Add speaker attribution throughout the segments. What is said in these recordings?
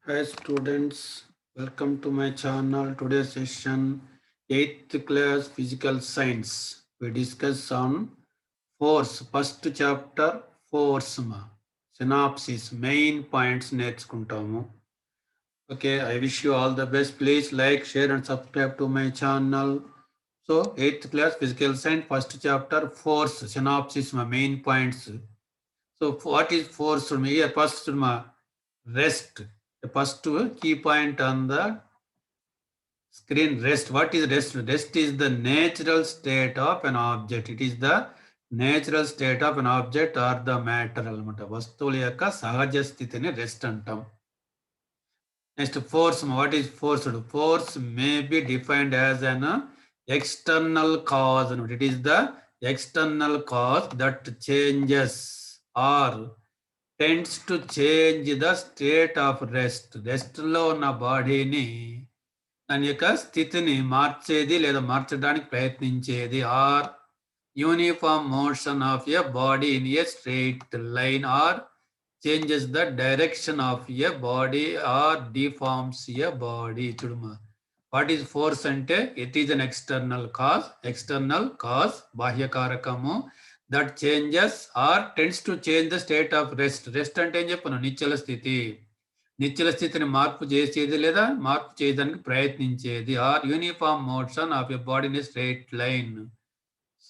Speaker 1: Hi students, welcome to my channel. Today's session 8th class physical science. We discuss on force. First chapter force synopsis main points నేర్చుకుంటాము. Okay, I wish you all the best. Please like, share and subscribe to my channel. So 8th class physical science first chapter force synopsis main points. So what is force? Here first rest. The first key point on the screen, rest. What is rest? Rest is the natural state of an object. It is the natural state of an object or the matter అనమాట. వస్తువుల యొక్క సహజ స్థితిని rest అంటాం. Next force. What is forced? Force may be defined as an external cause అనమాట. It is the external cause that changes or tends to change the state of rest. రెస్ట్లో ఉన్న బాడీని దాని యొక్క స్థితిని మార్చేది లేదా మార్చడానికి ప్రయత్నించేది. Or uniform motion of a body in a straight line or changes the direction of a body or deforms a body. చూడమా, వాట్ ఈజ్ ఫోర్స్ అంటే it is an external cause బాహ్యకారకము that changes or tends to change the state of rest. Rest అంటే ఏం చెప్పను? నిశ్చల స్థితి. నిశ్చల స్థితిని మార్పు చేసేది లేదా మార్పు చేయడానికి ప్రయత్నించేది. Or uniform motion of a body in straight line.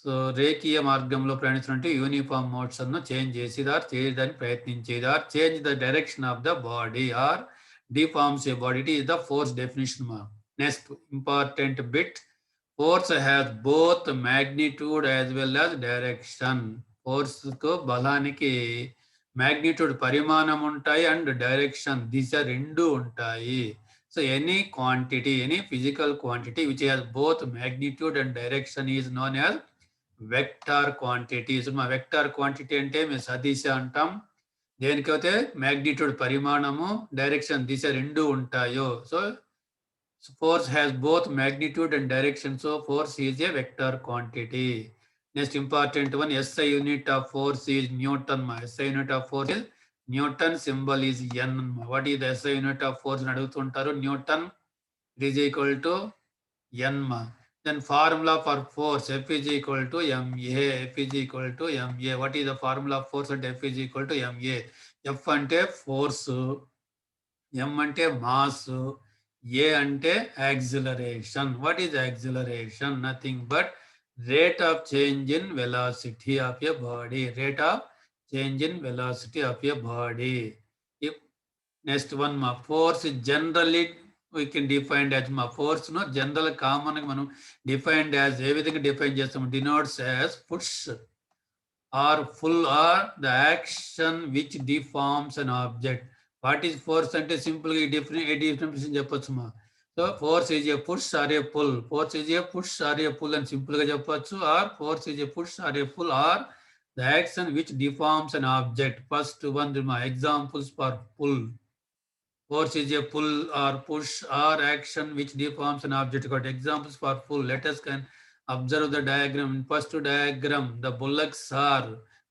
Speaker 1: So రేఖీయ మార్గంలో ప్రయాణించినట్టు యూనిఫామ్ మోషన్ చేంజ్ చేసేది ఆర్ చేయడానికి ప్రయత్నించేది. Or change the direction of the body or deforms a body. It is the force definition. Next important bit, force has both magnitude as well as direction. ఫోర్స్కు బలానికి magnitude పరిమాణం ఉంటాయి and direction దిశ రెండు ఉంటాయి. So any quantity, any physical quantity which has both magnitude and direction is known as vector quantity. మా vector quantity అంటే మేము సదిశ అంటాం. దేనికైతే మ్యాగ్నిట్యూడ్ పరిమాణము డైరెక్షన్ దిశ రెండు ఉంటాయో. So force has both magnitude and direction, so force is a vector quantity. Next important one, SI unit of force is Newton. SI unit of force is Newton, symbol is N. What is the SI unit of force? అడుగుతుంటారు. Newton is equal to N. Then formula for force, F is equal to MA. F is equal to MA. What is the formula of force at F is equal to MA? F అంటే force, M అంటే mass, A అంటే acceleration. What is acceleration? Nothing but rate of change in velocity of a body. Rate of change in velocity of a body. Next one, మా force generally we can defined as, మా ఫోర్స్ను general కామన్గా మనం defined as a విధంగా define చేస్తాము? Denotes as push or pull or the action which deforms an object. What is force అంటే simple గా definition చెప్పొచ్చు మా. So force is a push or a pull. Force is a push or a pull అని simple గా చెప్పొచ్చు. Or force is a push or a pull or the action which deforms an object. First one మా examples for pull. Force is a pull or push or action which deforms an object. Got examples for pull. Let us can observe the diagram. In first diagram, the bullocks are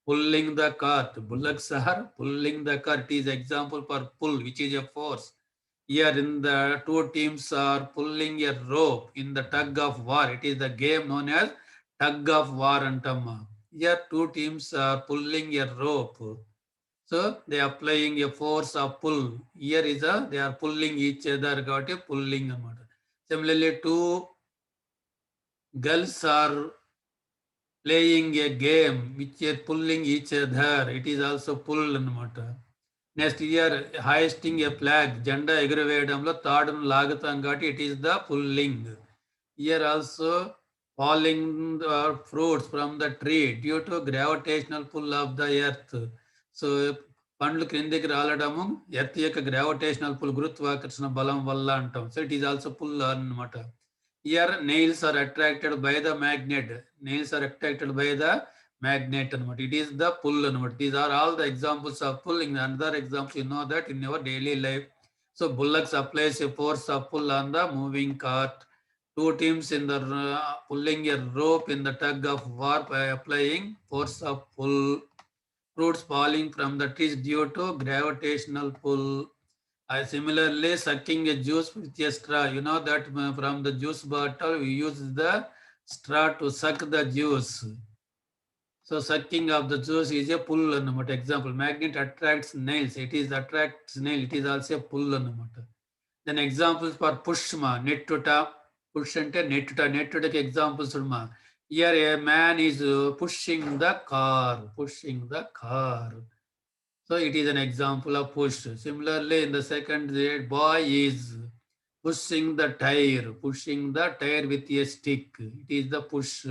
Speaker 1: pulling the cart. Bullocks are pulling the cart. It is example for pull, which is a force. Here in the two teams are pulling a rope in the tug of war. It is the game known as tug of war antamma. Here two teams are pulling a rope. So they are applying a force of pull. Here is they are pulling each other. Got a pulling. Similarly, two girls are playing a game which are pulling each other. It is also pull. Next, here hoisting a flag. Janda ఎగురవేయడంలో తాడును లాగుతాం కాబట్టి it is the pulling. Here also falling the fruits from the tree due to gravitational pull of the earth. So పండ్లు క్రిందికి రాలడము earth యొక్క gravitational pull, గురుత్వాకర్షణ బలం వల్ల అంటాం. So it is also pull అనమాట. Here nails are attracted by the magnet. Nails are attracted by the magnet అనమాట. ఇట్ ఈస్ ద పుల్ అనమాట. These are all the examples of pull. In another example you know that in your daily life. So bullocks applies a force of pull on the moving cart. Two teams in the pulling a rope in the tug of war by applying force of pull. Fruits falling from the trees due to gravitational pull. Similarly, sucking a juice with a straw. You know that from the juice bottle, we use the straw to suck the juice. So sucking of the juice is a pull అన్నమాట. Example, magnet attracts nails. It is attracts nail. It is also a pull అన్నమాట. Then examples for push ma, నెట్టుట. Push అంటే నెట్టుట. నెట్టుటకి examples మా. Here a man is pushing the car. Pushing the car. So it is an example of push. Similarly, in the second, the boy is pushing the tire with a stick. It is the push.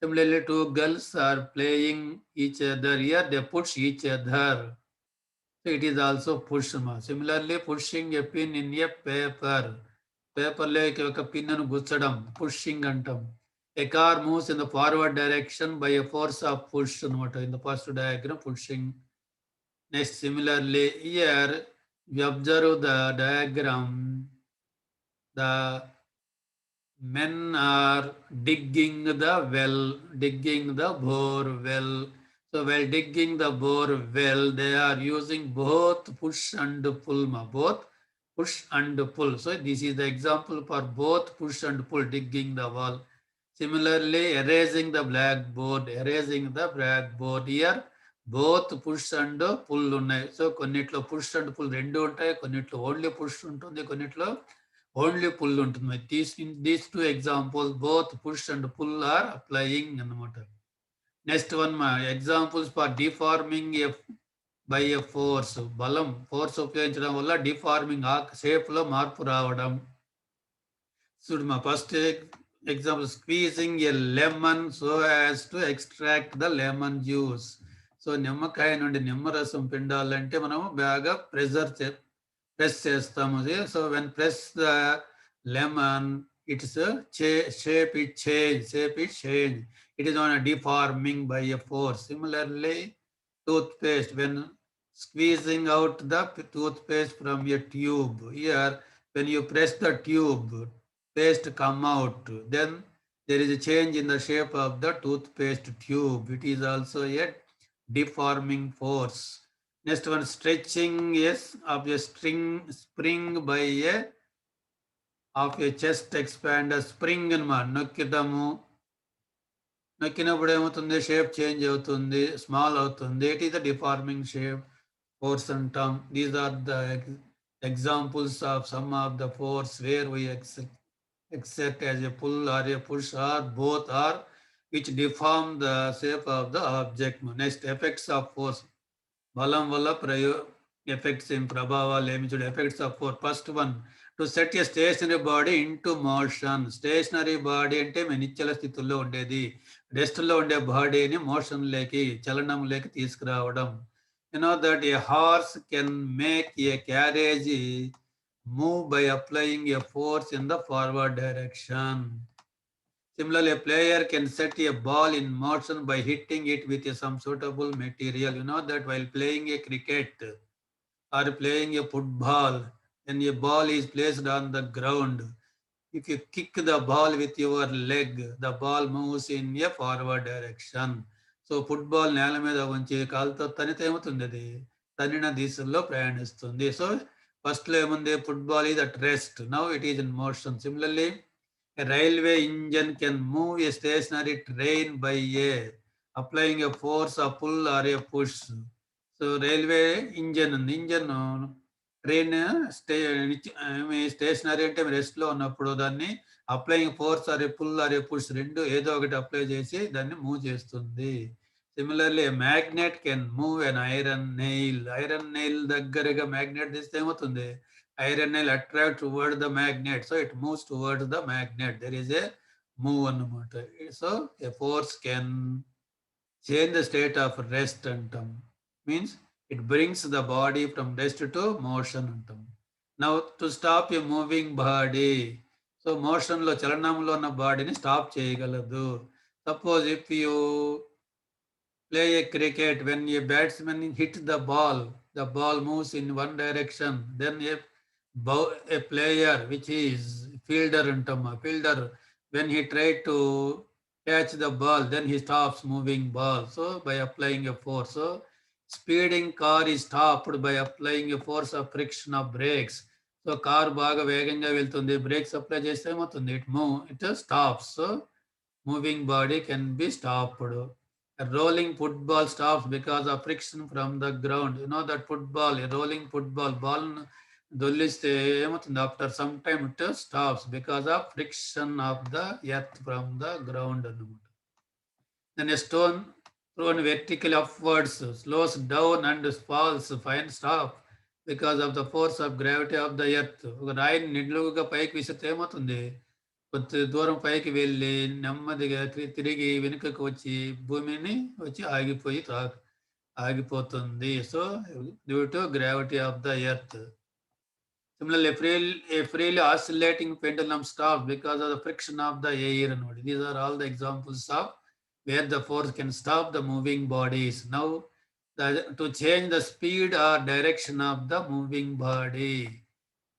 Speaker 1: Similarly, two girls are playing each other. Here they push each other. So it is also push. Similarly, pushing a pin in a paper. పేపర్లో ఒక పిన్నును గుచ్చడం pushing అంటాం. A car moves in the forward direction by a force of push అనమాట. In the first diagram, pushing. Next, similarly, here we observe the diagram. The men are digging the well, digging the bore well. So while digging the bore well, they are using both push and pull. Both push and pull. So this is the example for both push and pull, digging the wall. Similarly, erasing the blackboard, erasing the blackboard. Here both push and pull ఉన్నాయి. So కొన్నిట్లో push and pull రెండు ఉంటాయి, కొన్నిట్లో only push ఉంటుంది, కొన్నిట్లో only pull ఉంటుంది. These two examples both push and pull are applying అన్నమాట. Next one మా examples for deforming a by a force. బలం ఫోర్స్ ఉపయోగించడం వల్ల డిఫార్మింగ్ ఆ షేప్ లో మార్పు రావడం. చూడు మా first example, squeezing A lemon so as to extract the lemon juice. So నిమ్మకాయ నుండి నిమ్మరసం పిండాలంటే మనము బాగా ప్రెస్ చేస్తాము. So when press the lemon it's shape it change. It is on a deforming by a force. Similarly, toothpaste, when squeezing out the toothpaste from a tube. Here, when you press the tube, paste come out. Then there is a change in the shape of the toothpaste tube. It is also a deforming force. Next one, stretching is of a spring by a of a chest expander. Spring నొక్కిడము, నొక్కినప్పుడు ఏమవుతుంది, shape change అవుతుంది, small అవుతుంది. It is the deforming shape force అంటాం. These are the examples of some of the force where we exert as a pull or a push or both, or which deform the shape of the object. Next, effects of force. బలం వల్ల effects ఏం, ప్రభావాలు ఏమి చూడు. Effects of force. First one, to set a stationary body into motion. Stationary body అంటే నిశ్చల స్థితుల్లో ఉండేది, రెస్ట్లో ఉండే బాడీని మోషన్లోకి, చలనంలోకి తీసుకురావడం. You know that a horse can make a carriage move by applying a force in the forward direction. Similarly, a player can set a ball in motion by hitting it with some suitable material. You know that while playing a cricket or playing a football, when a ball is placed on the ground, if you kick the ball with your leg, the ball moves in a forward direction. So football నేల మీద ఉంచి కాలుతో తనితే ఏమవుతుంది, అది తనిన దిశల్లో ప్రయాణిస్తుంది. So ఫస్ట్లో ఏముంది, football is at rest, now it is in motion. Similarly, a railway engine can move a stationary train by applying a force, a pull or a push. So railway engine train stationary అంటే రెస్ట్లో ఉన్నప్పుడు దాన్ని applying force or a pull or a push, రెండు ఏదో ఒకటి apply చేసి దాన్ని move చేస్తుంది. Similarly, magnet can move an iron nail. Iron nail దగ్గరగా మ్యాగ్నెట్ తీస్తే ఏమవుతుంది, iron nail attract toward the magnet, so it moves towards the magnet. There is a move annamata. So a force can change the state of rest antam, means it brings the body from rest to motion antam. Now to stop a moving body, so motion lo chalanamlo ఉన్న బాడీని stop చేయగలదు. Suppose if you play a cricket, when a batsman hit the ball moves in one direction. Then a player which is fielder antama, fielder, when he tried to catch the ball, then he stops moving ball, so by applying a force. So Speeding car is stopped by applying a force of friction of brakes. So car బాగా వేగంగా వెళ్తుంది, brakes apply చేస్తే ఏమవుతుంది, it stops. So moving body can be stopped. Rolling football stops because of friction from the ground. You know that football, rolling football, ball దొల్లిస్తే ఏమవుతుంది, after some time it stops because of friction of the earth from the ground అన్నమాట. Then a stone thrown vertically upwards slows down and falls, fine stop because of the force of gravity of the earth. ఒక రాయిని నిలువుగా పైకి విసిరితే ఏమవుతుంది, కొద్ది దూరం పైకి వెళ్ళి నెమ్మదిగా తిరిగి వెనుకకు వచ్చి భూమిని వచ్చి ఆగిపోతుంది. So due to gravity of the earth. Similarly, a freely oscillating pendulum stops because of the friction of the air. These are all the examples of where the force can stop the moving bodies. Now, to change the speed or direction of the moving body.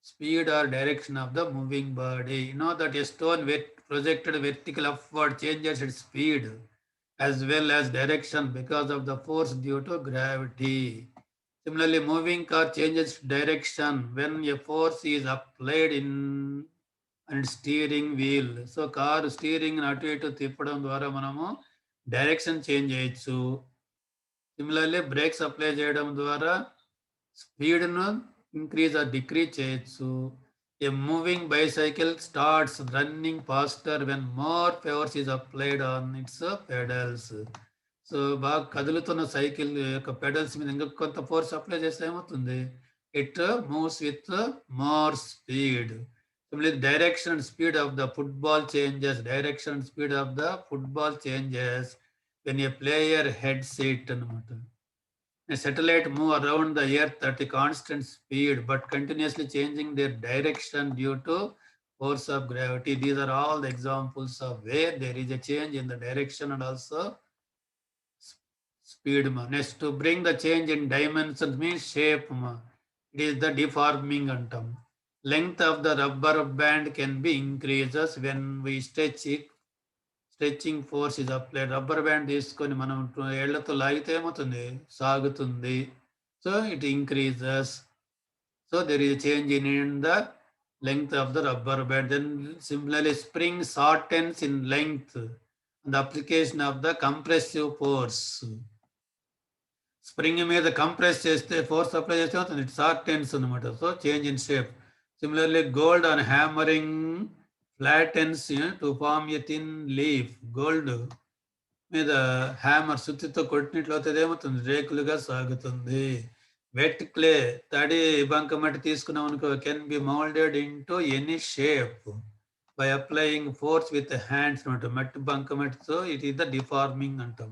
Speaker 1: Speed or direction of the moving body. You know that a stone projected vertical upward changes its speed as well as direction because of the force due to gravity. Similarly, moving car changes direction when a force is applied in and steering wheel. So car steering అటు ఇటు తిప్పడం ద్వారా మనము direction change చేయొచ్చు. Similarly brakes apply చేయడం ద్వారా స్పీడ్ను increase or decrease చేయొచ్చు. A moving bicycle starts running faster when more force is applied on its pedals. So బాగా కదులుతున్న సైకిల్ యొక్క పెడల్స్ మీద ఇంకా కొంత ఫోర్స్ అప్లై చేస్తే ఏమవుతుంది, it moves with more speed. Direction and speed of the football changes. Direction and speed of the football changes when a player heads it. A satellite move around the earth at a constant speed but continuously changing their direction due to force of gravity. These are all the examples of where there is a change in the direction and also speed. Next, to bring the change in dimensions means shape. It is the deforming antam. Length of the rubber band can be increases when we stretch it. Stretching force is applied. Rubber band తీసుకొని మనం ఏళ్లతో లాగితే ఏమవుతుంది, సాగుతుంది. So it increases. So there is change in the length of the rubber band. Then similarly, spring shortens in length and the application of the compressive force. Spring మీద compress చేస్తే force apply చేస్తే అవుతుంది, it షార్టెన్స్ అనమాట. So change in shape. Similarly, gold on hammering flattens to form a thin leaf. Gold మీద hammer సుత్తితో కొట్టినట్లయితే ఏమవుతుంది, రేకులుగా సాగుతుంది. Wet clay, తడి బంకమట్టి తీసుకున్నాం అనుకో, can be moulded into any shape by applying force with hands అనమాట. మట్టి బంకమట్టితో ఇట్ ఈస్ ద డిఫార్మింగ్ అంటాం.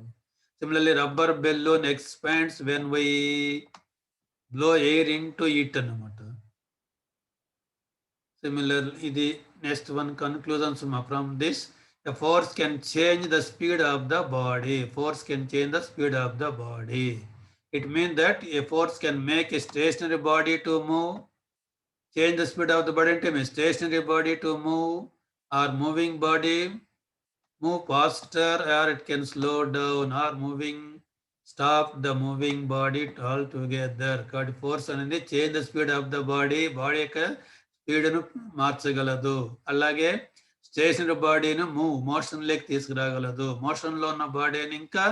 Speaker 1: Similarly, rubber balloon expands when we blow air into it అనమాట. Similarly, the next one conclusions from this. A force can change the speed of the body. Force can change the speed of the body. It means that a force can make a stationary body to move, change the speed of the body into a stationary body to move, or moving body move faster, or it can slow down, or stop the moving body altogether. కాబట్టి force అనేది change the speed of the body యొక్క స్పీడ్ను మార్చగలదు. అలాగే stationery బాడీని మోషన్లోకి తీసుకురాగలదు. మోషన్లో ఉన్న బాడీని ఇంకా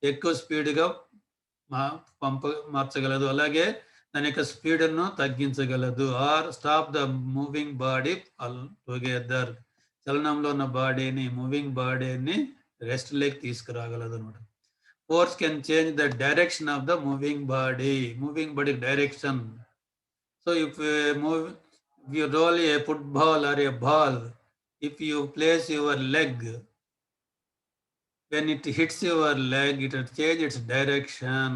Speaker 1: ఎక్కువ స్పీడ్గా మార్చగలదు. అలాగే దాని యొక్క స్పీడ్ను తగ్గించగలదు. Or stop the moving body all together. చలనంలో ఉన్న బాడీని, మూవింగ్ బాడీని రెస్ట్ లేక్ తీసుకురాగలదు అనమాట. Force can change the direction of the moving body direction. So if you roll a football or a ball, if you place your leg, when it hits your leg, it will change its direction.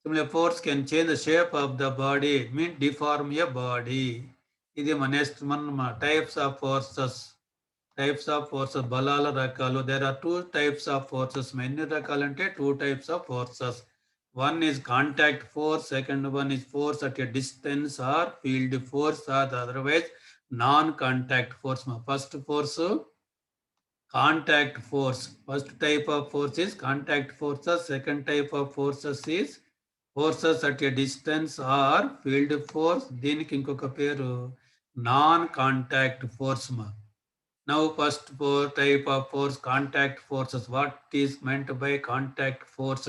Speaker 1: Similarly, force can change the shape of the body, mean deform a body. ఇది మన next మన types of forces. బలాల రకాలు. There are 2 types of forces. ఎన్ని రకాలంటే 2 types of forces. One is contact force, second one is force at a distance or field force, or otherwise non-contact force. First force, contact force. First type of force is contact forces. Second type of forces is Forces at a distance are field force. దీనికి ఇంకొక పేరు non contact force మా. Now, first type of force, contact forces. What is meant by contact force?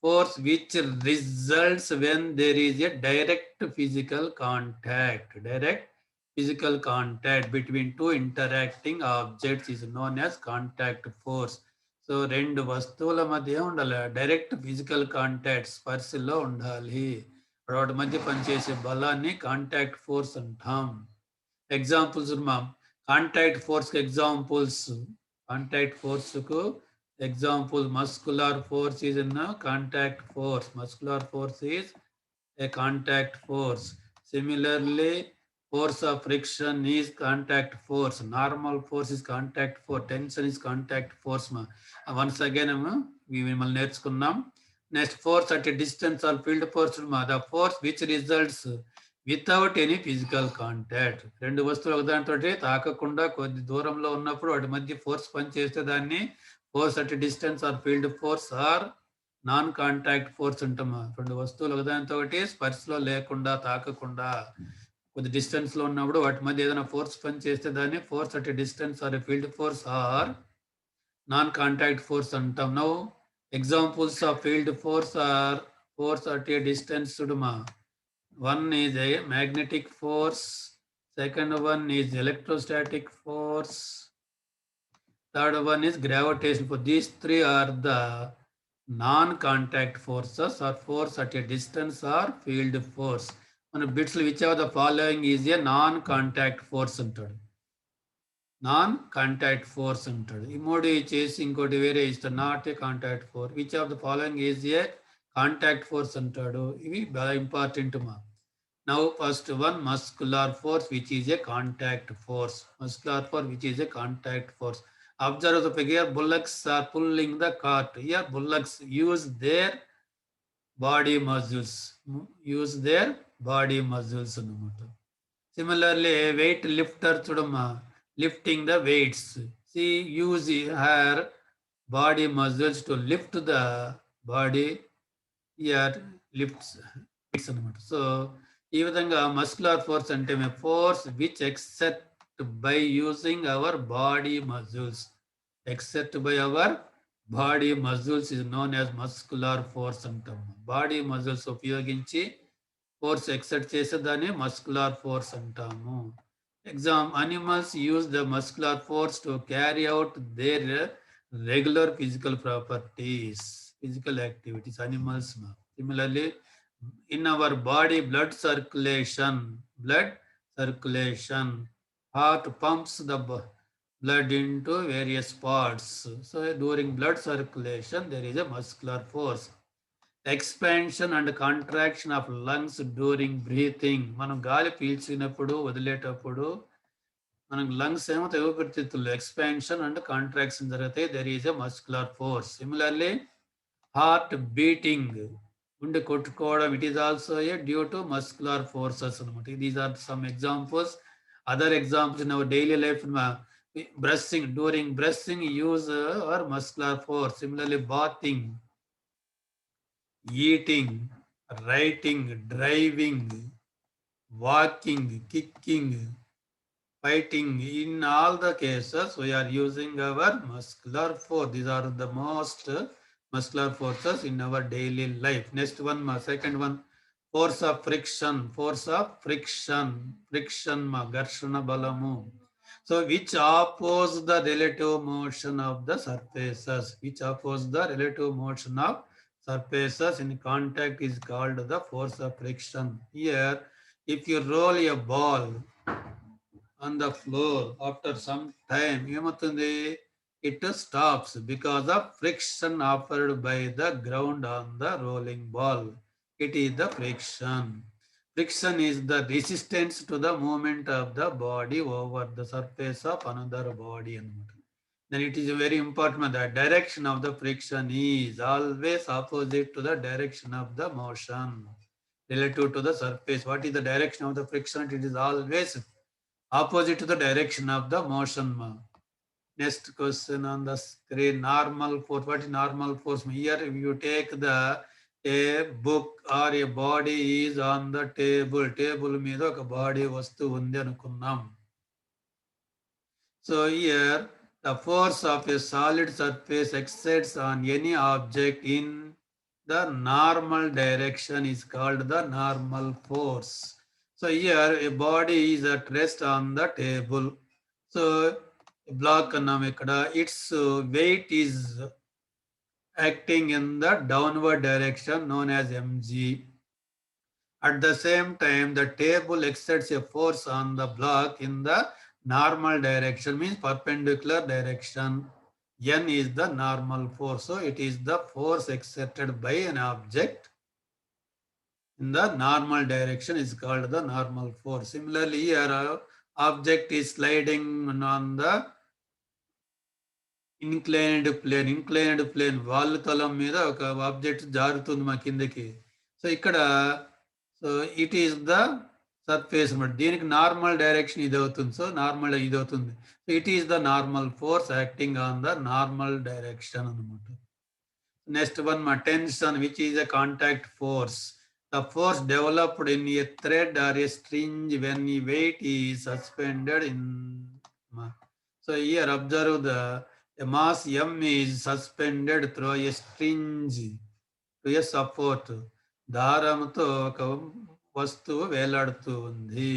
Speaker 1: Force which results when there is a direct physical contact. Direct physical contact between two interacting objects is known as contact force. So రెండు వస్తువుల మధ్య ఉండాలి direct physical contact స్పర్శలో ఉండాలి. వాటి మధ్య పనిచేసే బలాన్ని contact force అంటాం. ఎగ్జాంపుల్స్ మా కాంటాక్ట్ ఫోర్స్కి ఎగ్జాంపుల్స్. కాంటాక్ట్ ఫోర్స్కు example muscular force is in contact force. Muscular force is a contact force. Similarly, force of friction is contact force. Normal force is contact force. Tension is contact force. Once again, we will నేర్చుకున్నాం. Next, force at a distance or field force. The force which results without any physical contact. రెండు వస్తువులు ఒకదానితో తాకకుండా కొద్ది దూరంలో ఉన్నప్పుడు వాటి మధ్య ఫోర్స్ పనిచేస్తే దాన్ని force at distance or field force or non contact force అంటామా. రెండు వస్తువులు ఒకదానితో ఒకటి స్పర్శలో లేకుండా తాకకుండా కొద్ది డిస్టెన్స్ లో ఉన్నప్పుడు వాటి మధ్య ఏదైనా ఫోర్స్ పని చేస్తే దాన్ని force at distance or field force or non contact force అంటాం. Now examples of field force or force at a distance చూడమా. One is a magnetic force, second one is electrostatic force, third one is gravitation force. These three are the non-contact forces or force at a distance or field force. మన bits which of the following is a non contact force అంటాడు. Non contact force అంటాడు. ఈ మూడు చేసి ఇంకోటి వేరే ఇస్తాడు not a contact force. Which of the following is a contact force అంటాడు. ఇవి చాలా ఇంపార్టెంట్ మా. Now first one muscular force which is a contact force. Muscular force which is a contact force. Observe the figure. Bullocks are pulling the cart. Here, bullocks use their body muscles. Use their body muscles. Similarly, a weight lifter chudama lifting the weights. She use her body muscles to lift the body. Here lifts weights anamata. So, ఈ విధంగా muscular force అంటే force which except by using our body muscles. Except by our body muscles is known as muscular force అంటాం. Body muscles ఉపయోగించి force except చేసేదాన్ని muscular force అంటాము. Animals use the muscular force to carry out there regular physical properties, physical activities animals. Similarly in our body blood circulation, heart pumps the blood into various parts. So during blood circulation there is a muscular force. Expansion and contraction of lungs during breathing. మనం గాలి పీల్చినప్పుడు వదిలేటప్పుడు మనం lungs ఏమో ఊపిరితిత్తులు expansion and contraction జరిగితే there is a muscular force. Similarly, heart beating, గుండె కొట్టుకోవడం, it is also a due to muscular forces అనమాట. These are some examples. Other examples in our daily life, brushing, during brushing use our muscular force. Similarly, bathing, eating, writing, driving, walking, kicking, fighting. In all the cases we are using our muscular force. These are the most muscular forces in our daily life. Next one, second one, force of friction. Force of friction, ఘర్షణ బలము. So which oppose the relative motion of the surfaces. Which oppose the relative motion of surfaces in contact is called the force of friction. Here, if you roll a ball on the floor, after some time ఏమవుతుంది, it stops because of friction offered by the ground on the rolling ball. It is the friction. Friction is the resistance to the movement of the body over the surface of another body. Then it is very important that the direction of the friction is always opposite to the direction of the motion relative to the surface. What is the direction of the friction? It is always opposite to the direction of the motion. Next question on the screen, normal force. What is normal force? Here if you take the a book or a body is on the table. Table మీద ఒక body వస్తువు ఉంది అనుకున్నాం. So here the force of a solid surface exerts on any object in the normal direction is called the normal force. So here a body is at rest on the table. So block అన్నాం ఇక్కడ. Its weight is acting in the downward direction known as mg. At the same time, the table exerts a force on the block in the normal direction, means perpendicular direction. N is the normal force. So it is the force exerted by an object in the normal direction is called the normal force. Similarly, here object is sliding on the inclined plane వాళ్ళ తలం మీద ఒక object జారుతుంది మా కిందకి. So ఇక్కడ so it is the surface అనమాట. దీనికి normal direction ఇది అవుతుంది. సో నార్మల్ ఇది అవుతుంది. So it is the normal force acting on the normal direction అనమాట. నెక్స్ట్ వన్ మా tension which is a contact force. The force developed in a thread or a string when a weight is suspended in. So here observe the mass M is suspended through a string to a support. దారంతో ఒక వస్తువు వేలాడుతూ ఉంది.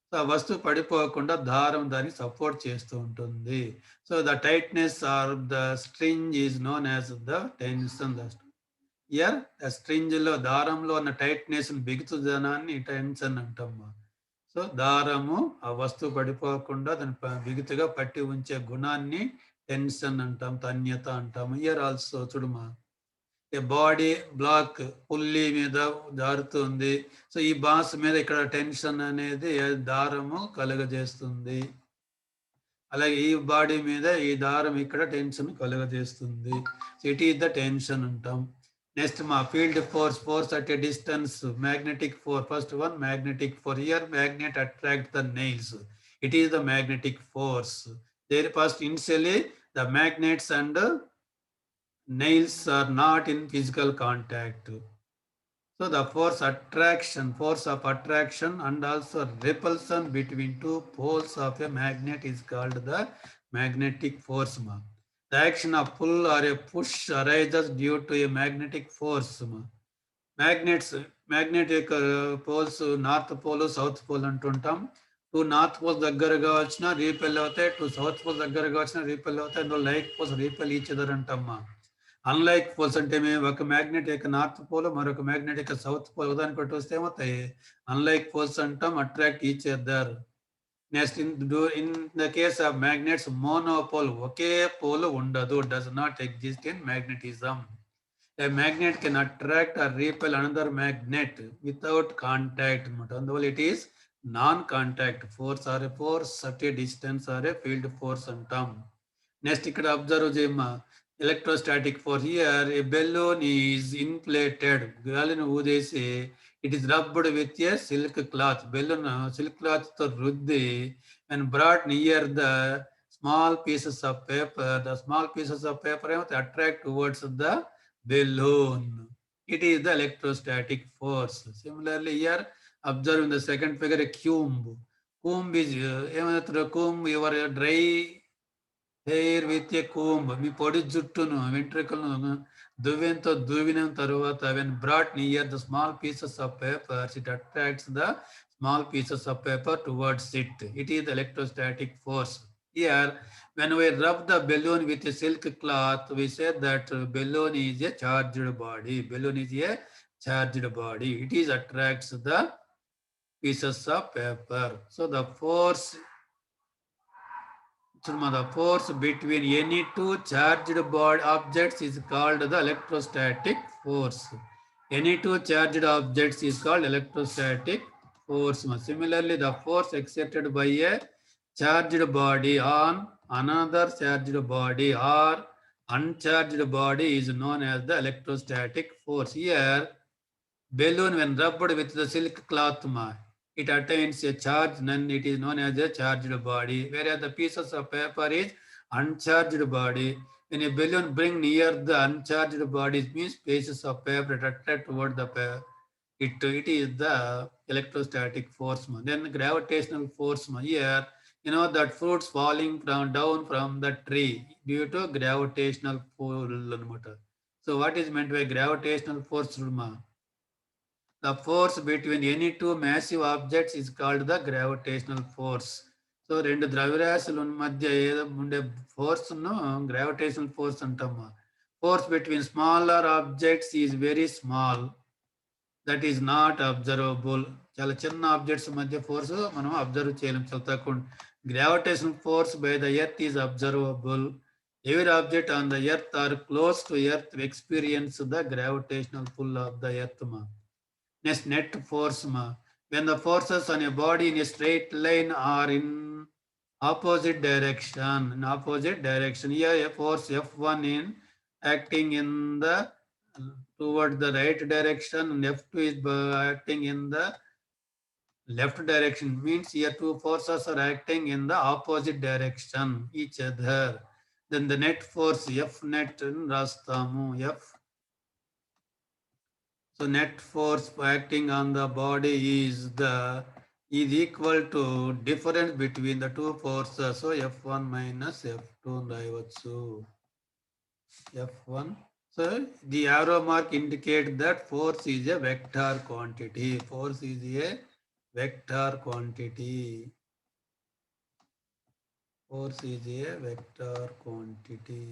Speaker 1: So ఆ వస్తువు పడిపోకుండా దారం దాన్ని సపోర్ట్ చేస్తూ ఉంటుంది. So the tightness or the string is known as the tension. ఇయర్ స్ట్రింగ్ లో దారంలో ఉన్న టైట్నెస్ బిగుతుదనాన్ని టెన్షన్ అంటాము. సో దారము ఆ వస్తువు పడిపోకుండా దాన్ని బిగుతుగా పట్టి ఉంచే గుణాన్ని టెన్షన్ అంటాం, తన్యత అంటాము. ఇయర్ ఆల్సో చూడమా, ఏ బాడీ బ్లాక్ పుల్లి మీద జారుతుంది. సో ఈ బాస్ మీద ఇక్కడ టెన్షన్ అనేది దారము కలుగజేస్తుంది. అలాగే ఈ బాడీ మీద ఈ దారం ఇక్కడ టెన్షన్ కలుగజేస్తుంది. So it is the tension అంటాం. నెక్స్ట్ మా field force. Force at a distance. Magnetic force. First one magnetic force. Here magnet attract the nails. It is the magnetic force. There first initially the magnets and nails are not in physical contact. So the force of attraction and also repulsion between two poles of a magnet is called the magnetic force. The action of pull or a push arises due to a magnetic force. Magnetic poles, north pole, south pole అంటుంటాం. Two north poles దగ్గరగా వచ్చినా repel అవుతాయి, two south poles దగ్గరగా వచ్చినా repel అవుతాయి. అందులో like poles repel each other అంటమ్మా. Unlike poles అంటే మేము ఒక మ్యాగ్నెట్ యొక్క నార్త్ పోల్, మరొక మ్యాగ్నెట్ యొక్క సౌత్ పోల్ ఉదాహరణ కొట్టి వస్తే ఏమవుతాయి, అన్లైక్ పోల్స్ అంటాం, attract each other. Next in the case of magnets monopole, ఒకే పోల్ ఉండదు, does not exist in magnetism. A magnet can attract or repel another magnet without contact. అందువల్ల it is non-contact force or a force at a distance or a field force అంటాం. Next ఇక్కడ observe చేయమ్మా, electrostatic force. Here a balloon is inflated. గాలిని ఊదేసి it is rubbed with a silk cloth. Balloon silk cloth తో రుద్ది and brought near the small pieces of paper. The small pieces of paper ఏమవుతాయి, attract towards the balloon. It is the electrostatic force. Similarly, here observe in the second figure a comb. Comb is comb your dry hair with a comb. మీ పొడి జుట్టును వెంట్రుకలను దువ్వెంతో దువ్విన తరువాత when brought near the small pieces of paper, it attracts the small pieces of paper towards it. It is the electrostatic force. Here, when we rub the balloon with a silk cloth, we say that balloon is a charged body. Balloon is a charged body. It is attracts the pieces of paper. So the force between any two charged objects is called the electrostatic force. Any two charged objects is called electrostatic force. Similarly, the force exerted by a charged body on another charged body or uncharged body is known as the electrostatic force. Here, balloon when rubbed with the silk cloth, it attains a charge, then it is known as a charged body, whereas the pieces of paper is uncharged body. When a balloon bring near the uncharged bodies means pieces of paper attract toward the paper. It is the electrostatic force. Then gravitational force. Here, that fruits falling down from the tree due to gravitational pull. So what is meant by gravitational force? The force between any two massive objects is called the gravitational force. So రెండు ద్రవ్యరాశుల మధ్య ఏదో ఉండే ఫోర్స్ను gravitational force అంటాము. Force between smaller objects is very small, that is not observable. చాలా చిన్న objects మధ్య force మనం observe చేయలేం, చాలా తక్కువ. Gravitational force by the earth is observable. Every object on the earth or close to earth experience the gravitational pull of the earth. Next, net force. When the forces on a body in a straight line are in opposite direction. Here a force F1 in acting in the toward the right direction and F2 is acting in the left direction. Means here two forces are acting in the opposite direction each other. Then the net force F net rastamu F. So net force acting on the body is equal to difference between the two forces. So F1 minus F2 రాయవచ్చు. F1. So the arrow mark indicates that force is a vector quantity. Force is a vector quantity. Force is a vector quantity.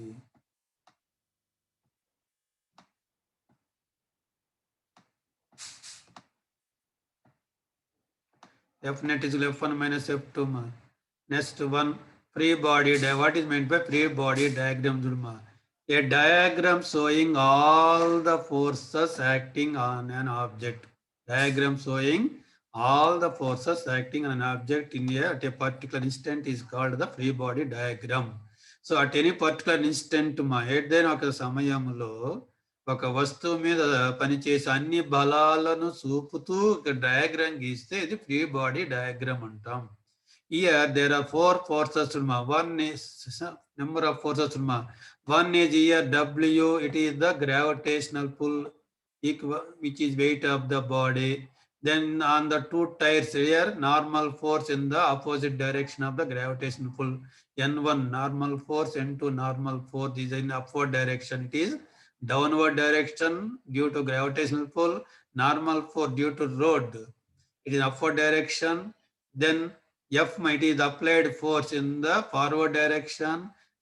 Speaker 1: F net is F1 minus F2. Next one, free body. What is meant by free body diagram? A diagram showing all the forces acting on an object. Diagram showing all the forces acting on an object at a particular instant is called the free body diagram. So at any particular instant, ఏదైనా ఒక సమయంలో ఒక వస్తువు మీద పనిచేసే అన్ని బలాలను చూపుతూ ఒక డయాగ్రామ్ గీస్తే ఇది ఫ్రీ బాడీ డయాగ్రామ్ అంటాం. Here there are four forces. One is number of forces. One is here W. It is the gravitational pull, which is weight of the body. Then on the two tires here, normal force in the opposite direction of the gravitational pull. N1 normal force, N2 normal force is in upward direction. It is downward direction due to gravitational pull. Normal force due to road, it is upward direction. Then F might is applied force in the forward direction.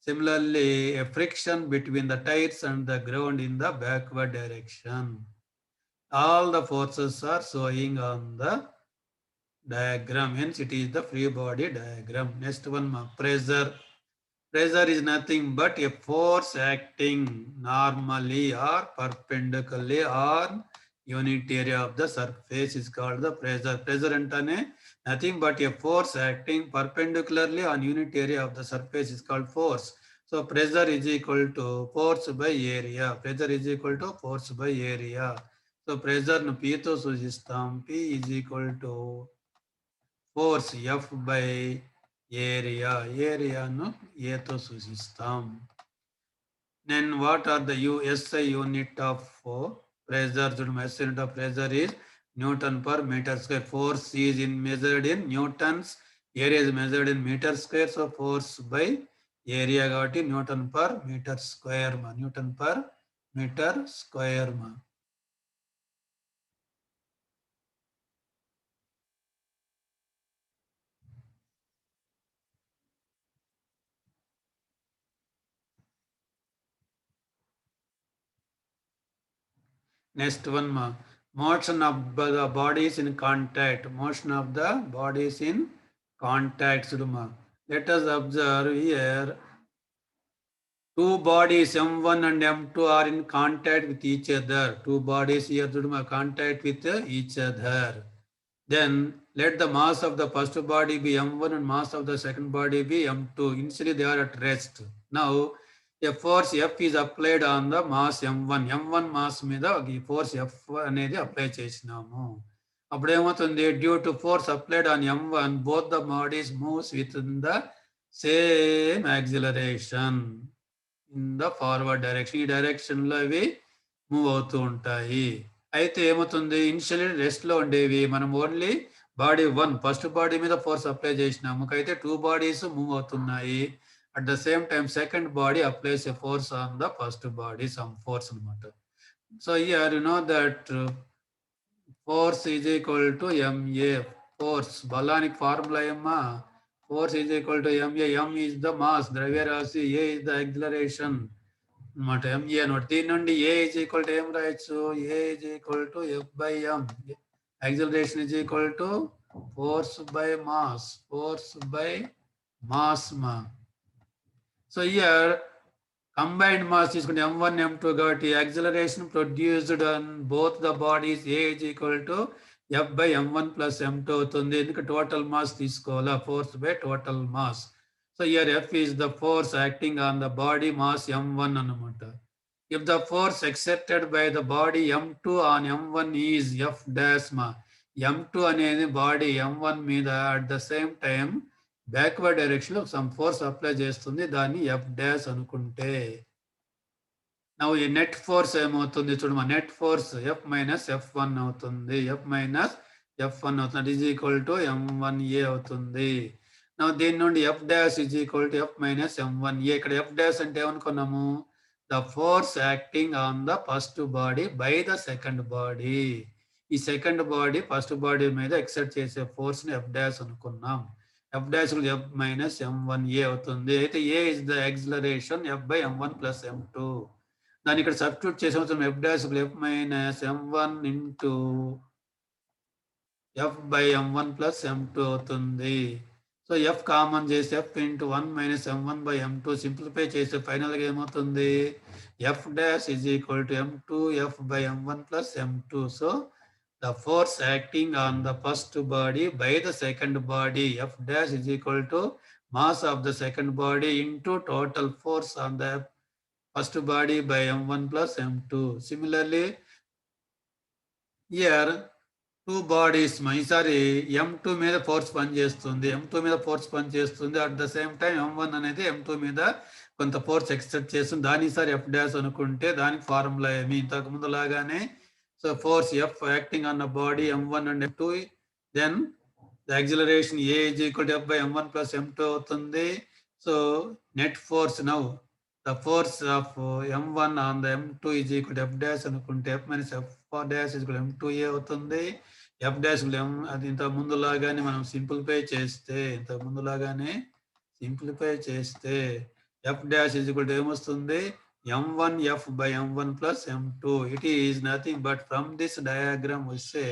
Speaker 1: Similarly, a friction between the tires and the ground in the backward direction. All the forces are showing on the diagram. Hence, it is the free body diagram. Next one, pressure. Pressure is nothing but a force acting normally or perpendicularly on unit area of the surface is called the pressure. Pressure antane nothing but a force acting perpendicularly on unit area of the surface is called force. So pressure is equal to force by area. Pressure is equal to force by area. So pressure nu P తో సూచిస్తాం. P is equal to force F by area. Area nu A తో సూచిస్తాం. Then what are the SI unit of pressure? SI unit of pressure is Newton per meter square. Force is measured in newtons. Area is measured in meter square. So force by area కాబట్టి Newton per meter square. Newton per meter square. Next one, motion of the bodies in contact. Motion of the bodies in contact. Let us observe here. Two bodies M1 and M2 are in contact with each other. Two bodies here contact with each other. Then let the mass of the first body be M1 and mass of the second body be M2. Initially they are at rest. Now a force F is applied on the mass M1. M1 mass మీద ఈ force F అనేది apply చేసినాము. అప్పుడు ఏమవుతుంది, due to force applied on M1 both the bodies moves within the same acceleration. In the forward direction. ఈ డైరెక్షన్లో అవి move అవుతూ ఉంటాయి. అయితే ఏమవుతుంది, ఇనిషియల్లీ రెస్ట్లో ఉండేవి. మనం ఓన్లీ బాడీ 1 ఫస్ట్ బాడీ మీద ఫోర్స్ అప్లై చేసినాము. అయితే 2 బాడీస్ మూవ్ అవుతున్నాయి. At the same time second body applies a force on the first body, some force అనమాట. So here you know that force is equal to M A. Force బలానికి formula ఏమ్మా? Force is equal to M A. M is the mass, ద్రవ్యరాశి. A is the acceleration అనమాట. M A అనమాట. దీని నుండి A is equal to ఏం రాయొచ్చు? A is equal to F by M. Acceleration is equal to force by mass. Force by mass మా. So here combined mass is m1 m2 కాబట్టి acceleration produced on both the bodies A is equal to F by m1 plus m2 అవుతుంది. ఎందుకంటే total mass తీసుకోవాలా, force by total mass. So here F is the force acting on the body mass m1 అన్నమాట. If the force exerted by the body m2 on m1 is F dash ma, m2 అనేది body m1 మీద at the same time backward direction లో some force apply చేస్తుంది, దాన్ని F dash అనుకుంటే నవ్వు ఈ net force ఏమవుతుంది చూడమా, net force F minus F1 అవుతుంది. F మైనస్ F1 అవుతుంది, ఈజ్ ఈక్వల్ టు M1A అవుతుంది. నవ్వు దీని నుండి F dash is equal to F minus M1A. ఇక్కడ F డాష్ అంటే ఏమనుకున్నాము, the force acting on the first body by the second body. ఈ సెకండ్ బాడీ ఫస్ట్ బాడీ మీద ఎక్సర్ట్ చేసే ఫోర్స్ ని F డాష్ అనుకున్నాం. F dash F minus M1A అవుతుంది. అయితే A is the acceleration F by M1 plus M2. దాన్ని ఇక్కడ substitute చేసే F dash F minus M1 into F by M1 plus M2 అవుతుంది. సో F కామన్ చేసి F into 1 minus M1 by M2 simplify చేస్తే ఫైనల్గా ఏమవుతుంది, F dash is equal to M2 F by M1 plus M2. So the force acting on the first body by the second body F dash is equal to mass of the second body into total force on the first body by M1 plus M2. Similarly, here two bodies ఈసారి M2 మీద force పనిచేస్తుంది, M2 మీద force పనిచేస్తుంది. At the same time M1 అనేది M2 మీద కొంత force ఎక్స్టెర్ట్ చేస్తుంది. దాని ఈసారి F డాష్ అనుకుంటే దానికి ఫార్ములా ఏమి ఇంతకు ముందు లాగానే. So force F acting on the body M1 and M2, then the acceleration A is equal to F by M1 plus M2 అవుతుంది. So net force now, the force of M1 on the M2 is equal to F dash అనుకుంటే F minus F dash is equal to M2A అవుతుంది. F dash M, అది ఇంత ముందులాగానే మనం simplify చేస్తే F dash is equal to ఏమొస్తుంది, M1 F by M1 plus M2. It is nothing but from this diagram we say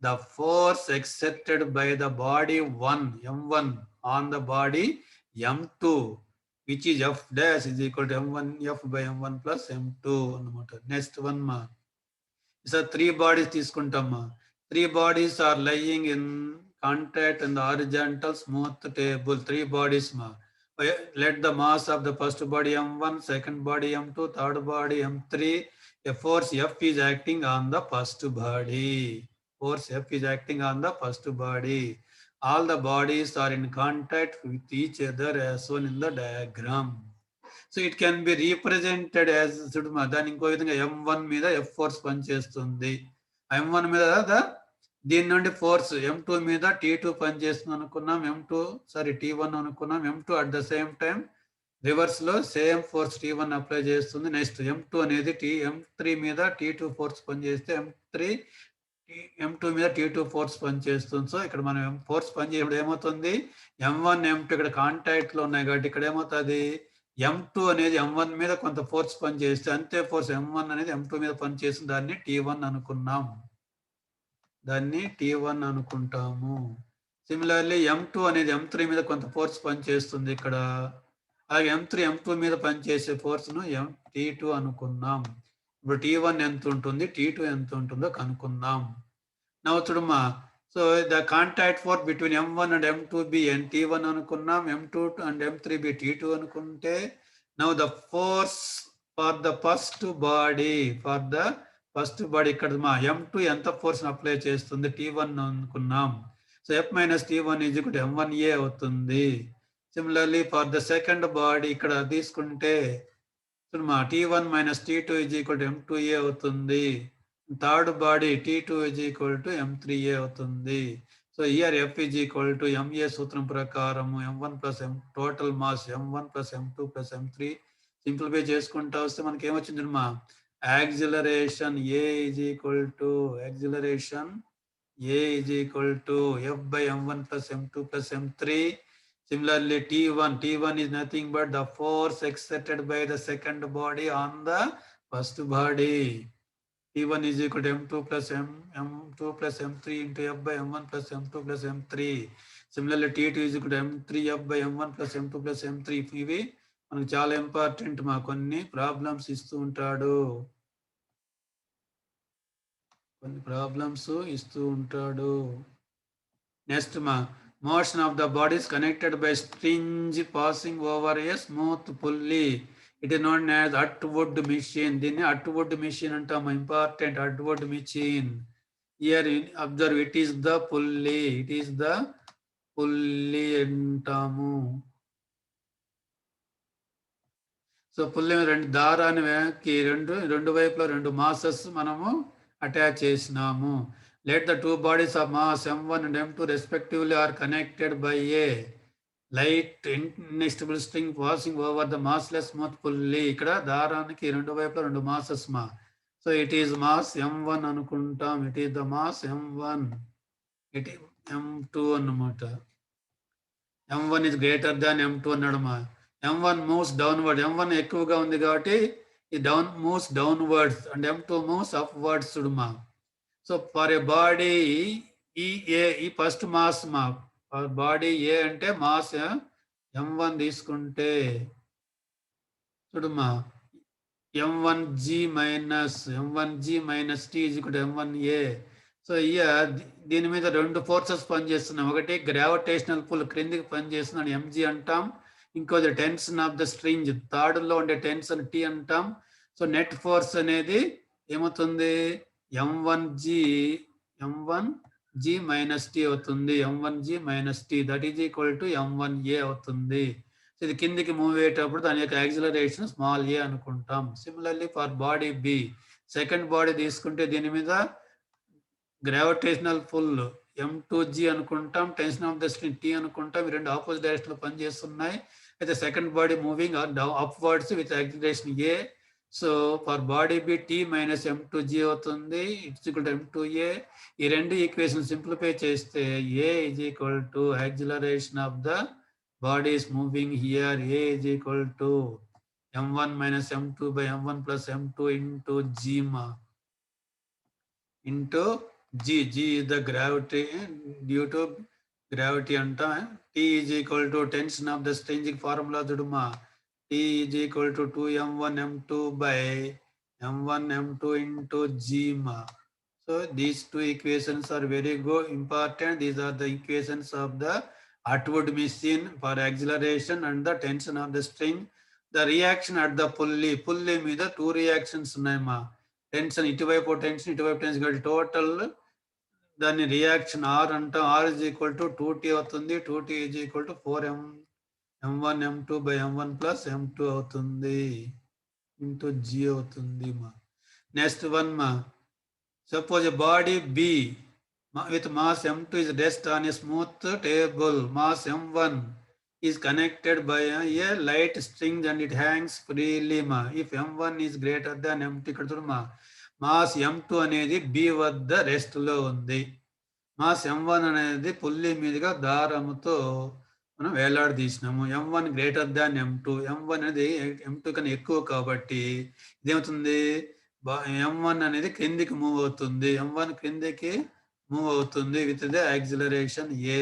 Speaker 1: the force exerted by the body 1 M1 on the body M2, which is F dash is equal to M1 F by M1 plus M2 అన్నమాట. Next one మా, sir 3 bodies తీసుకుంటామా. 3 bodies are lying in contact in the horizontal smooth table. 3 bodies ma. Let the mass of the first body M1, second body M2, third body M3. A force F is acting on the first body. Force F is acting on the first body. All the bodies are in contact with each other as shown in the diagram. So it can be represented as దాని ఇంకో విధంగా M1 మీద F force పనిచేస్తుంది. M1 మీద దీని నుండి force M2 మీద T2 పనిచేస్తుంది అనుకున్నాం. T1 అనుకున్నాం. M2 at the same time reverse లో సేమ్ ఫోర్స్ T1 అప్లై చేస్తుంది. నెక్స్ట్ M2 అనేది M3 మీద T2 ఫోర్స్ పనిచేస్తే M2 మీద T2 ఫోర్స్ పనిచేస్తుంది. సో ఇక్కడ మనం ఫోర్స్ పనిచేయడం ఏమవుతుంది, M1 M2 ఇక్కడ కాంటాక్ట్ లో ఉన్నాయి కాబట్టి ఇక్కడ ఏమవుతుంది, M2 అనేది M1 మీద కొంత ఫోర్స్ పనిచేస్తే అంతే ఫోర్స్ M1 అనేది M2 మీద పనిచేస్తుంది. దాన్ని T1 అనుకున్నాం, దాన్ని T1 అనుకుంటాము. సిమిలర్లీ M2 అనేది M3 మీద కొంత ఫోర్స్ పనిచేస్తుంది ఇక్కడ. అలాగే M3 M2 మీద పనిచేసే ఫోర్స్ను T2 అనుకున్నాం. ఇప్పుడు T1 ఎంత ఉంటుంది, T2 ఎంత ఉంటుందో కనుక్కుందాం. నవ్వు చూడమ్మా, so the contact force between M1 and M2 be T1 అనుకున్నాం, M2 and M3 be T2 అనుకుంటే now the force for the first body ఇక్కడ మా M2 ఎంత ఫోర్స్ అప్లై చేస్తుంది, T1 అనుకున్నాం. So F minus T1 is equal to M1A అవుతుంది. Similarly for the second body ఇక్కడ తీసుకుంటే చూడమ్మా T1 minus T2 is equal to M2A అవుతుంది. Third body T2 is equal to M3A అవుతుంది. So here F is equal to MA సూత్రం ప్రకారం M1 plus M total mass M1 plus M2 plus M3 simplify చేసుకుంటా వస్తే మనకి ఏమొచ్చింది చూడమ్మా acceleration A is equal to acceleration A is equal to F by M1 plus M2 plus M3. Similarly, T1 is nothing but the force exerted by the second body on the first body. T1 is equal to M2 plus M2 plus M3 into F by M1 plus M2 plus M3. Similarly, T2 is equal to M3 F by M1 plus M2 plus M3. ఇవి మనకు చాలా important మా కొన్ని problems ఇస్తూ ఉంటాడు. Next, motion of the body is connected by strings passing over a smooth pulley. It is known as Atwood machine. This Atwood machine is important. Atwood machine. Here, observe, it is the pulley. It is the pulley antamu. సో pulley రెండు దారానికి రెండు వైపులా రెండు masses మనము attach చేసినాము. Let the two bodies of mass M1 and M2 respectively are connected by a light inextensible string passing over the massless smooth pulley. ఇక్కడ దారానికి రెండు వైపులా రెండు మాసెస్ మా. So it is mass M1 అనుకుంటాం. It is the mass M1. It M2 అన్నమాట. M1 is greater than M2 అన్నాడు మా. M1 moves downward. M1 ఎక్కువగా ఉంది కాబట్టి ఈ moves downwards and M2 moves upwards చూడమా. సో ఫర్ ఏ బాడీ ఈ ఫస్ట్ మాస్ మా ఫర్ బాడీ ఏ అంటే మాస్ M1 తీసుకుంటే చూడమా M1G minus T is equal to M1A. So దీని మీద రెండు ఫోర్సెస్ పనిచేస్తున్నాం. ఒకటి గ్రావిటేషనల్ పుల్ క్రిందికి పనిచేస్తున్నాను MG అంటాం. ఇంకోది tension of the string third లో ఉండే టెన్షన్ T అంటాం. సో నెట్ ఫోర్స్ అనేది ఏమవుతుంది M1G minus T అవుతుంది. M1G minus T that is equal to M1A అవుతుంది. సో ఇది కిందికి మూవ్ అయ్యేటప్పుడు దాని యొక్క యాక్సిలరేషన్ స్మాల్ a అనుకుంటాం. Similarly for body B second body తీసుకుంటే దీని మీద గ్రావిటేషనల్ పుల్ M2G అనుకుంటాం. Tension of the string T అనుకుంటాం. ఈ రెండు ఆపోజిట్ డైరెక్షన్ లో పనిచేస్తున్నాయి. అయితే second body moving upwards with acceleration A. So for body B T minus M2G అవుతుంది. It's equal to M2A. ఈ రెండు ఈక్వేషన్ సింప్లిఫై చేస్తే A is equal to acceleration of the bodies moving here A is equal to M1 minus M2 by M1 plus M2 into G ma. Into G is the gravity due to gravity anta. T is equal to tension of the string formula chuduma. T is equal to 2M1 M2 by M1 M2 into G ma. So these two equations are very good important. These are the equations of the Atwood machine for acceleration and the tension of the string. The reaction at the pulley మీద two reactions ఉన్నాయమ్మా. Tension ఇటువైపు tension కాబట్టి total దాన్ని reaction R అంటాం. R is equal to 2T అవుతుంది. 2T is equal to 4M1 M2 by M1 plus M2 అవుతుంది into G అవుతుంది మా. నెక్స్ట్ వన్ మా suppose body B with mass M2 is rest on a smooth table. Mass M1 is connected by a light string and it hangs freely ma. If M1 is greater than M2 ఇక్కడ చూడమ్మా mass M2 అనేది B వద్ద rest లో ఉంది. Mass M1 అనేది పుల్లి మీదుగా దారముతో మనం వేలాడదీసినాము. M1 greater than M2. M1 అనేది M2 కన్నా ఎక్కువ కాబట్టి ఇదేమవుతుంది M1 అనేది క్రిందికి మూవ్ అవుతుంది. M1 క్రిందికి మూవ్ అవుతుంది with the acceleration A.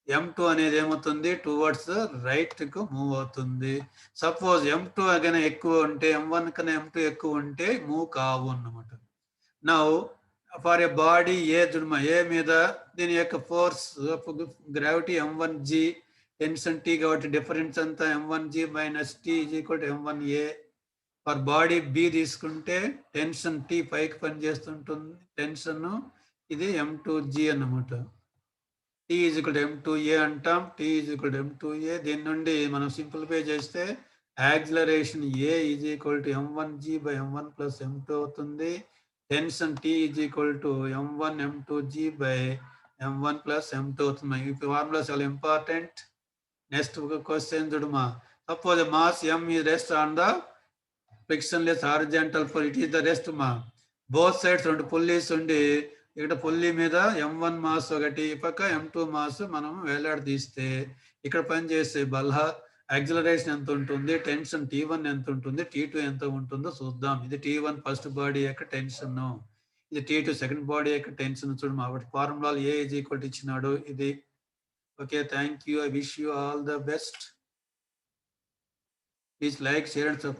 Speaker 1: M2 అనేది ఏమవుతుంది టువర్డ్స్ రైట్ కు మూవ్ అవుతుంది. సపోజ్ M2 కన్నా ఎక్కువ ఉంటే M1 కన్నా M2 ఎక్కువ ఉంటే మూవ్ కావు అన్నమాట. నౌ ఫర్ ఏ బాడీ ఏ మీద దీని యొక్క force gravity M1G tension T కాబట్టి డిఫరెన్స్ అంతా M1G minus T is equal to M1A. For body B తీసుకుంటే టెన్షన్ T పైకి పనిచేస్తుంటుంది. టెన్షన్ ఇది M2G అన్నమాట. T is equal to M2A అంటాం. T is equal to M2A. దీని నుండి మనం సింప్లిఫై చేస్తే acceleration A is equal to m1g by m1 plus m2 అవుతుంది. Tension T is equal to m1 m2g by m1 plus m2 అవుతుంది. ఈ formula చాలా important. Next question చూడమా. Suppose mass m is rest on the frictionless horizontal for it is the rest మా. Both sides రెండు pulleys ఉండి ఇక్కడ pulley మీద m1 mass ఒకటి ఈ పక్క m2 మాస్ మనం వేలాడదీస్తే ఇక్కడ పనిచేసే బల్హ యాక్సిలరేషన్ ఎంత ఉంటుంది, టెన్షన్ T1 ఎంత ఉంటుంది, T2 ఎంత ఉంటుందో చూద్దాం. ఇది T1 ఫస్ట్ బాడీ యొక్క టెన్షన్, ఇది T2 సెకండ్ బాడీ యొక్క టెన్షన్. చూడమా వాటి ఫార్ములాలు ఏ ఈజ్ ఈక్వల్ టు ఇచ్చినాడు ఇది. Okay, thank you. I wish you all the best. Please like, share and subscribe.